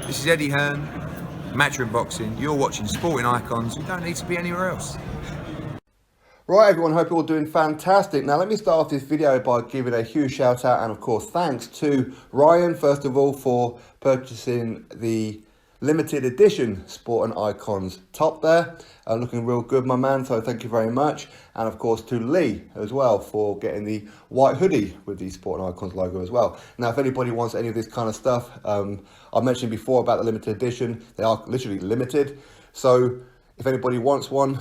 This is Eddie Hearn, Matchroom Boxing. You're watching Sporting Icons. You don't need to be anywhere else. Right everyone, hope you're all doing fantastic. Now let me start off this video by giving a huge shout out and of course thanks to Ryan first of all for purchasing the limited edition Sporting Icons top there. Looking real good my man, so thank you very much. And of course to Lee as well for getting the white hoodie with the Sporting Icons logo as well. Now if anybody wants any of this kind of stuff, I mentioned before about the limited edition, they are literally limited. So if anybody wants one,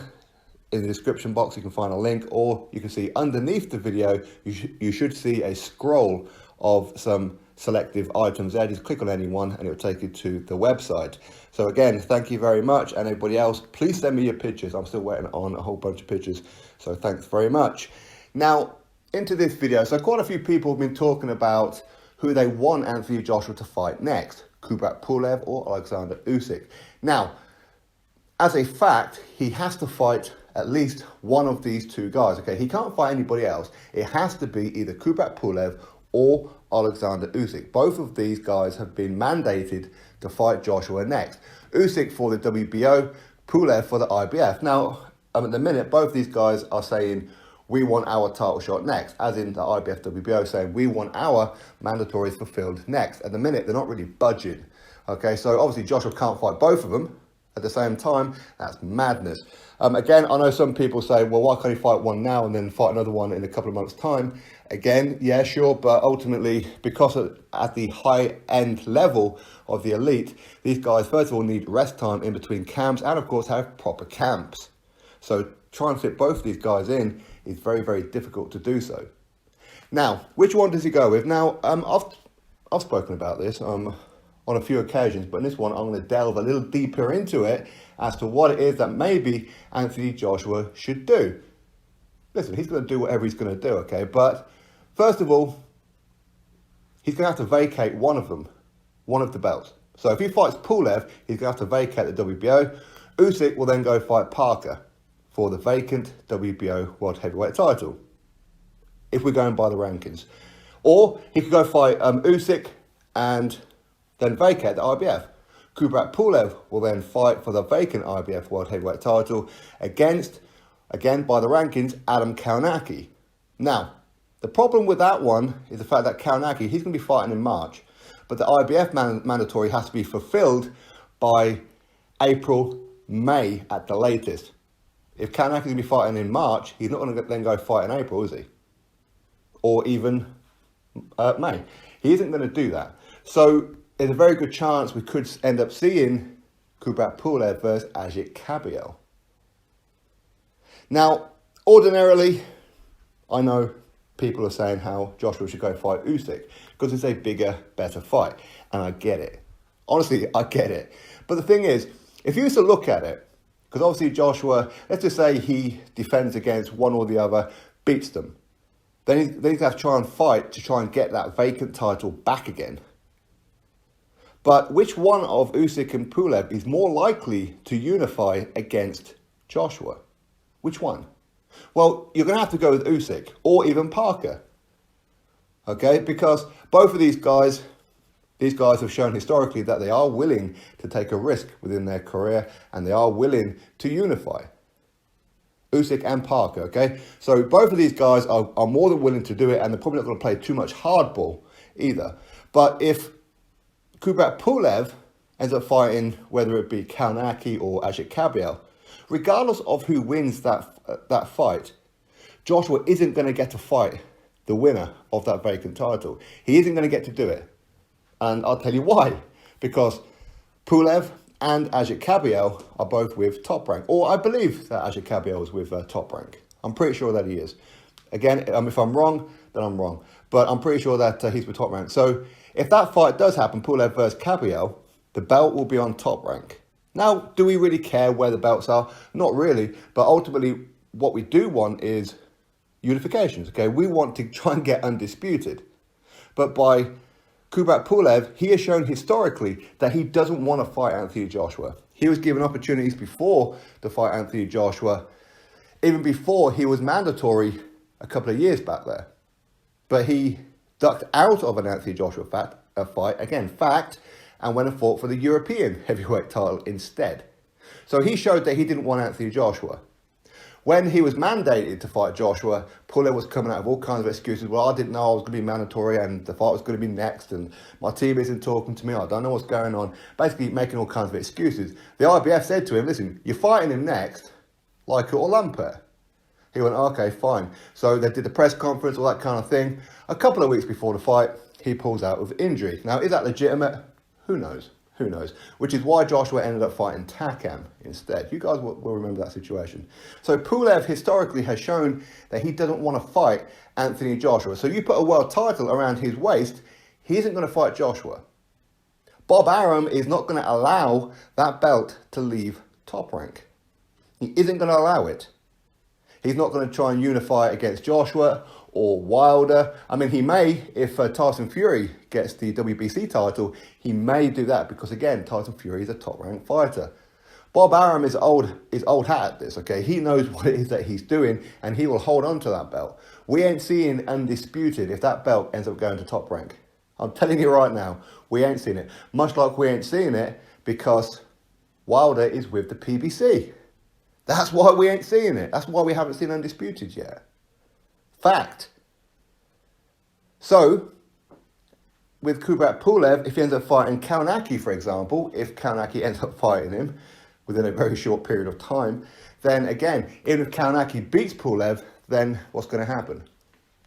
in the description box you can find a link, or you can see underneath the video you should see a scroll of some selective items there. Just click on any one and it will take you to the website. So again, thank you very much, and anybody else, please send me your pictures. I'm still waiting on a whole bunch of pictures, so thanks very much. Now into this video, so quite a few people have been talking about who they want Anthony Joshua to fight next, Kubrat Pulev or Oleksandr Usyk. Now as a fact, he has to fight at least one of these two guys, okay? He can't fight anybody else. It has to be either Kubrat Pulev or Oleksandr Usyk. Both of these guys have been mandated to fight Joshua next. Usyk for the WBO, Pulev for the IBF. Now, at the minute, both these guys are saying, we want our title shot next, as in the IBF WBO saying, we want our mandatories fulfilled next. At the minute, they're not really budging, okay? So obviously Joshua can't fight both of them at the same time. That's madness. Again, I know some people say, well, why can't he fight one now and then fight another one in a couple of months' time? Again, yeah, sure, but ultimately, because at the high-end level of the elite, these guys, first of all, need rest time in between camps and, of course, have proper camps. So trying to fit both of these guys in is very, very difficult to do so. Now, which one does he go with? Now, I've spoken about this on a few occasions, but in this one, I'm going to delve a little deeper into it as to what it is that maybe Anthony Joshua should do. Listen, he's going to do whatever he's going to do, okay? But first of all, he's going to have to vacate one of them, one of the belts. So if he fights Pulev, he's going to have to vacate the WBO. Usyk will then go fight Parker for the vacant WBO World Heavyweight title, if we're going by the rankings. Or he could go fight Usyk and then vacate the IBF. Kubrat Pulev will then fight for the vacant IBF World Heavyweight title against, again by the rankings, Adam Kaunaki. Now, the problem with that one is the fact that Kaunaki, he's going to be fighting in March, but the IBF mandatory has to be fulfilled by April, May at the latest. If Kaunaki is going to be fighting in March, he's not going to then go fight in April, is he? Or even May. He isn't going to do that. So there's a very good chance we could end up seeing Kubrat Pulev versus AJBXNG. Now, ordinarily, I know people are saying how Joshua should go fight Usyk because it's a bigger, better fight. And I get it. Honestly, I get it. But the thing is, if you used to look at it, because obviously Joshua, let's just say he defends against one or the other, beats them. Then he's have to try and fight to try and get that vacant title back again. But which one of Usyk and Pulev is more likely to unify against Joshua? Which one? Well, you're going to have to go with Usyk or even Parker. Okay, because both of these guys have shown historically that they are willing to take a risk within their career and they are willing to unify. Usyk and Parker, okay? So both of these guys are more than willing to do it, and they're probably not going to play too much hardball either. But if Kubrat Pulev ends up fighting, whether it be Kaunaki or AJBXNG, regardless of who wins that fight, Joshua isn't going to get to fight the winner of that vacant title. He isn't going to get to do it. And I'll tell you why. Because Pulev and AJBXNG are both with Top Rank. Or I believe that AJBXNG is with Top Rank. I'm pretty sure that he is. Again, if I'm wrong, then I'm wrong. But I'm pretty sure that he's with Top Rank. So if that fight does happen, Pulev versus AJBXNG, the belt will be on Top Rank. Now, do we really care where the belts are? Not really. But ultimately, what we do want is unifications. Okay, we want to try and get undisputed. But by Kubrat Pulev, he has shown historically that he doesn't want to fight Anthony Joshua. He was given opportunities before to fight Anthony Joshua, even before he was mandatory a couple of years back there. But he ducked out of an Anthony Joshua fight. Again, fact, and went and fought for the European heavyweight title instead. So he showed that he didn't want Anthony Joshua. When he was mandated to fight Joshua, Pulev was coming out with all kinds of excuses. Well, I didn't know I was going to be mandatory and the fight was going to be next and my team isn't talking to me. I don't know what's going on. Basically making all kinds of excuses. The IBF said to him, listen, you're fighting him next, like it or lump it. He went, okay, fine. So they did the press conference, all that kind of thing. A couple of weeks before the fight, he pulls out with injury. Now, is that legitimate? Who knows? Who knows? Which is why Joshua ended up fighting Takam instead. You guys will remember that situation. So Pulev historically has shown that he doesn't want to fight Anthony Joshua. So you put a world title around his waist, he isn't going to fight Joshua. Bob Arum is not going to allow that belt to leave Top Rank. He isn't going to allow it. He's not going to try and unify it against Joshua or Wilder. I mean, he may, if Tyson Fury gets the WBC title, he may do that because, again, Tyson Fury is a top-ranked fighter. Bob Arum is old hat at this, okay? He knows what it is that he's doing, and he will hold on to that belt. We ain't seeing undisputed if that belt ends up going to Top Rank. I'm telling you right now, we ain't seeing it. Much like we ain't seeing it because Wilder is with the PBC. That's why we ain't seeing it. That's why we haven't seen undisputed yet. Fact. So, with Kubrat Pulev, if he ends up fighting Kaunaki, for example, if Kaunaki ends up fighting him within a very short period of time, then again, even if Kaunaki beats Pulev, then what's going to happen?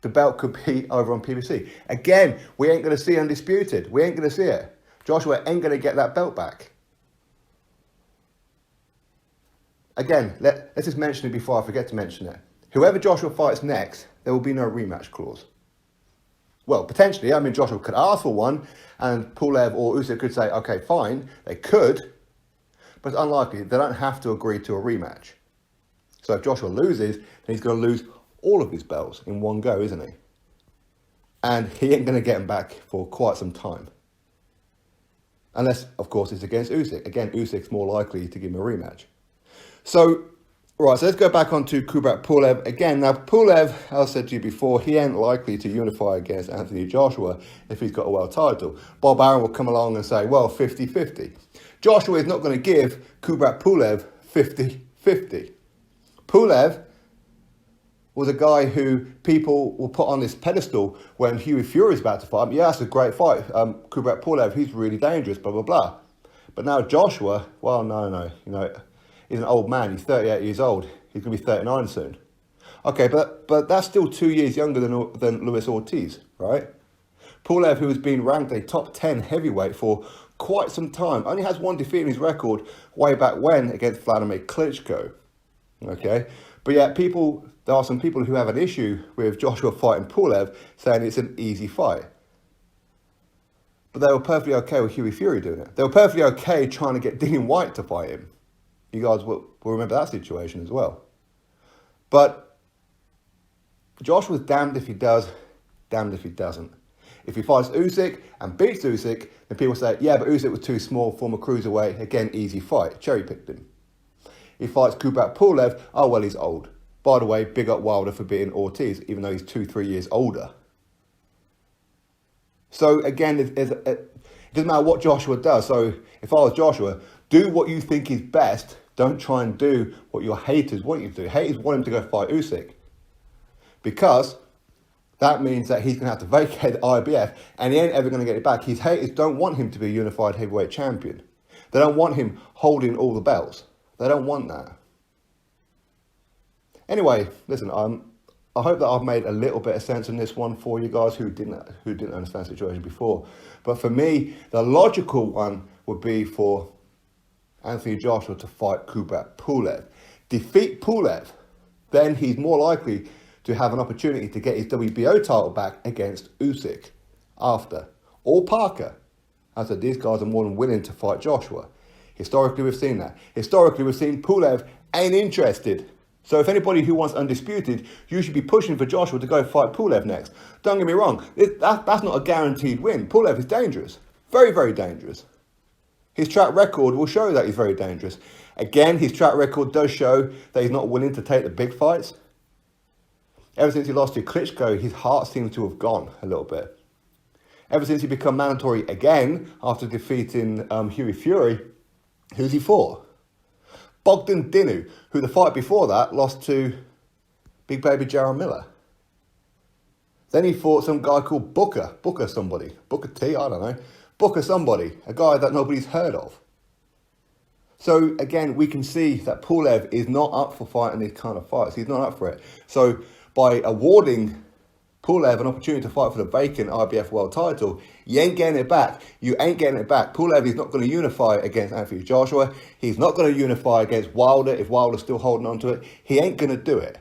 The belt could be over on PBC. Again, we ain't going to see undisputed. We ain't going to see it. Joshua ain't going to get that belt back. Again, let's just mention it before I forget to mention it. Whoever Joshua fights next, there will be no rematch clause. Well, potentially, I mean, Joshua could ask for one, and Pulev or Usyk could say, okay, fine, they could, but it's unlikely. They don't have to agree to a rematch. So if Joshua loses, then he's going to lose all of his belts in one go, isn't he? And he ain't going to get them back for quite some time. Unless, of course, it's against Usyk. Again, Usyk's more likely to give him a rematch. So, right, so let's go back onto Kubrat Pulev again. Now, Pulev, as I said to you before, he ain't likely to unify against Anthony Joshua if he's got a world title. Bob Arum will come along and say, well, 50-50. Joshua is not going to give Kubrat Pulev 50-50. Pulev was a guy who people will put on this pedestal when Hughie Fury's about to fight him. Yeah, that's a great fight. Kubrat Pulev, he's really dangerous, blah, blah, blah. But now Joshua, well, no, you know, he's an old man. He's 38 years old. He's going to be 39 soon. Okay, but that's still 2 years younger than Luis Ortiz, right? Pulev, who has been ranked a top 10 heavyweight for quite some time, only has one defeat in his record way back when against Vladimir Klitschko. Okay, but yet there are some people who have an issue with Joshua fighting Pulev, saying it's an easy fight. But they were perfectly okay with Hughie Fury doing it. They were perfectly okay trying to get Dillian Whyte to fight him. You guys will remember that situation as well. But Joshua's damned if he does, damned if he doesn't. If he fights Usyk and beats Usyk, then people say, yeah, but Usyk was too small, former cruiserweight, again, easy fight, cherry-picked him. He fights Kubrat Pulev, oh, well, he's old. By the way, big up Wilder for beating Ortiz, even though he's 2-3 years older. So, again, it doesn't matter what Joshua does. So, if I was Joshua, do what you think is best. Don't try and do what your haters want you to do. Haters want him to go fight Usyk. Because that means that he's going to have to vacate the IBF and he ain't ever going to get it back. His haters don't want him to be a unified heavyweight champion. They don't want him holding all the belts. They don't want that. Anyway, listen, I hope that I've made a little bit of sense in this one for you guys who didn't understand the situation before. But for me, the logical one would be for Anthony Joshua to fight Kubrat Pulev. Defeat Pulev, then he's more likely to have an opportunity to get his WBO title back against Usyk after. Or Parker. As I said, these guys are more than willing to fight Joshua. Historically, we've seen that. Historically, we've seen Pulev ain't interested. So if anybody who wants undisputed, you should be pushing for Joshua to go fight Pulev next. Don't get me wrong, that's not a guaranteed win. Pulev is dangerous. Very, very dangerous. His track record will show that he's very dangerous. Again, his track record does show that he's not willing to take the big fights. Ever since he lost to Klitschko, his heart seems to have gone a little bit. Ever since he become mandatory again after defeating Hughie Fury, who's he fought? Bogdan Dinu, who the fight before that lost to Big Baby Jarrell Miller. Then he fought some guy called Booker T, I don't know. Booker somebody, a guy that nobody's heard of. So again, we can see that Pulev is not up for fighting these kind of fights. He's not up for it. So by awarding Pulev an opportunity to fight for the vacant IBF world title, you ain't getting it back. You ain't getting it back. Pulev is not going to unify against Anthony Joshua. He's not going to unify against Wilder if Wilder's still holding on to it. He ain't going to do it.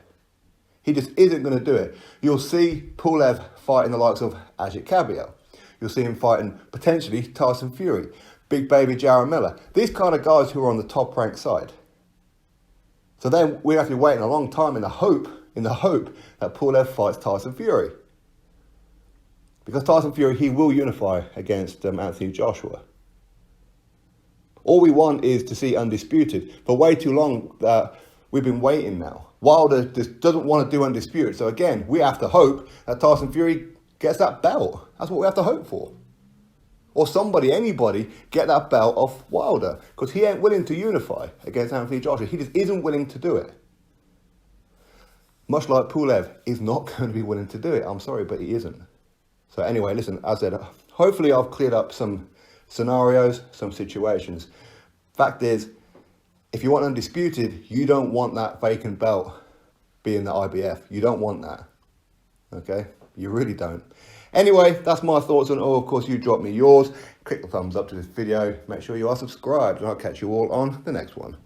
He just isn't going to do it. You'll see Pulev fighting the likes of AJBXNG. You'll see him fighting potentially Tyson Fury, Big Baby Jarrell Miller. These kind of guys who are on the top ranked side. So then we have to be waiting a long time in the hope that Pulev fights Tyson Fury. Because Tyson Fury, he will unify against Anthony Joshua. All we want is to see undisputed. For way too long, we've been waiting now. Wilder just doesn't want to do undisputed. So again, we have to hope that Tyson Fury gets that belt. That's what we have to hope for. Or somebody, anybody, get that belt off Wilder. Because he ain't willing to unify against Anthony Joshua. He just isn't willing to do it. Much like Pulev is not going to be willing to do it. I'm sorry, but he isn't. So anyway, listen, as I said, hopefully I've cleared up some scenarios, some situations. Fact is, if you want undisputed, you don't want that vacant belt being the IBF. You don't want that. Okay? You really don't. Anyway, that's my thoughts on it all. Of course, you drop me yours. Click the thumbs up to this video. Make sure you are subscribed, and I'll catch you all on the next one.